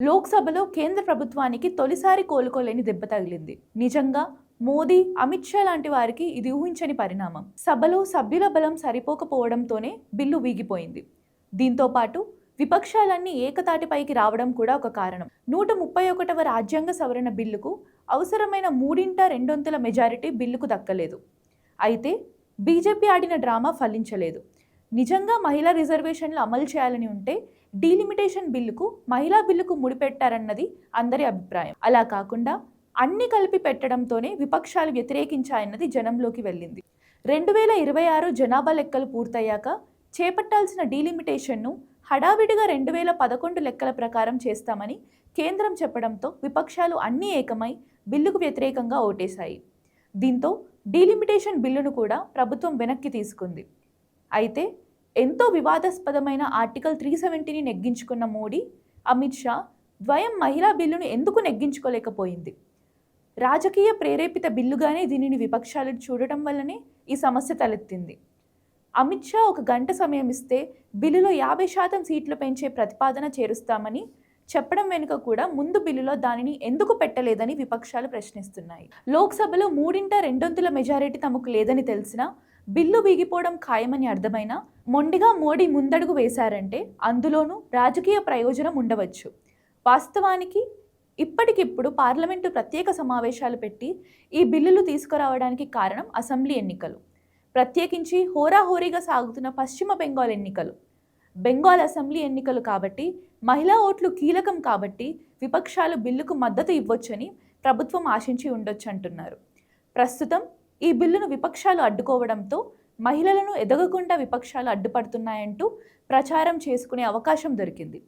లోక్సభలో కేంద్ర ప్రభుత్వానికి తొలిసారి కోలుకోలేని దెబ్బ తగిలింది. నిజంగా మోదీ, అమిత్ షా లాంటి వారికి ఇది ఊహించని పరిణామం. సభలో సభ్యుల బలం సరిపోకపోవడంతోనే బిల్లు వీగిపోయింది. దీంతో పాటు విపక్షాలన్నీ ఏకతాటిపైకి రావడం కూడా ఒక కారణం. 131వ రాజ్యాంగ సవరణ బిల్లుకు అవసరమైన 3/2 మెజారిటీ బిల్లుకు దక్కలేదు. అయితే బీజేపీ ఆడిన డ్రామా ఫలించలేదు. నిజంగా మహిళా రిజర్వేషన్లు అమలు చేయాలని ఉంటే డీలిమిటేషన్ బిల్లుకు మహిళా బిల్లుకు ముడిపెట్టారన్నది అందరి అభిప్రాయం. అలా కాకుండా అన్ని కలిపి పెట్టడంతోనే విపక్షాలు వ్యతిరేకించాయన్నది జనంలోకి వెళ్ళింది. 2026 జనాభా లెక్కలు పూర్తయ్యాక చేపట్టాల్సిన డీలిమిటేషన్ను హడావిడిగా 2011 లెక్కల ప్రకారం చేస్తామని కేంద్రం చెప్పడంతో విపక్షాలు అన్నీ ఏకమై బిల్లుకు వ్యతిరేకంగా ఓటేశాయి. దీంతో డీలిమిటేషన్ బిల్లును కూడా ప్రభుత్వం వెనక్కి తీసుకుంది. అయితే ఎంతో వివాదాస్పదమైన ఆర్టికల్ 370ని నెగ్గించుకున్న మోడీ, అమిత్ షా ద్వయం మహిళా బిల్లును ఎందుకు నెగ్గించుకోలేకపోయింది? రాజకీయ ప్రేరేపిత బిల్లుగానే దీనిని విపక్షాలు చూడటం వల్లనే ఈ సమస్య తలెత్తింది. అమిత్ షా 1 గంట సమయం ఇస్తే బిల్లులో 50% సీట్లు పెంచే ప్రతిపాదన చేరుస్తామని చెప్పడం వెనుక కూడా ముందు బిల్లులో దానిని ఎందుకు పెట్టలేదని విపక్షాలు ప్రశ్నిస్తున్నాయి. లోక్సభలో 3/2 మెజారిటీ తమకు లేదని తెలిసినా బిల్లు వీగిపోవడం ఖాయమని అర్థమైనా మొండిగా మోడీ ముందడుగు వేశారంటే అందులోనూ రాజకీయ ప్రయోజనం ఉండవచ్చు. వాస్తవానికి ఇప్పటికిప్పుడు పార్లమెంటు ప్రత్యేక సమావేశాలు పెట్టి ఈ బిల్లులు తీసుకురావడానికి కారణం అసెంబ్లీ ఎన్నికలు, ప్రత్యేకించి హోరాహోరీగా సాగుతున్న పశ్చిమ బెంగాల్ ఎన్నికలు. బెంగాల్ అసెంబ్లీ ఎన్నికలు కాబట్టి మహిళా ఓట్లు కీలకం కాబట్టి విపక్షాలు బిల్లుకు మద్దతు ఇవ్వొచ్చని ప్రభుత్వం ఆశించి ఉండొచ్చంటున్నారు. ప్రస్తుతం ఈ బిల్లును విపక్షాలు అడ్డుకోవడంతో మహిళలను ఎదగకుండా విపక్షాలు అడ్డుపడుతున్నాయంటూ ప్రచారం చేసుకునే అవకాశం దొరికింది.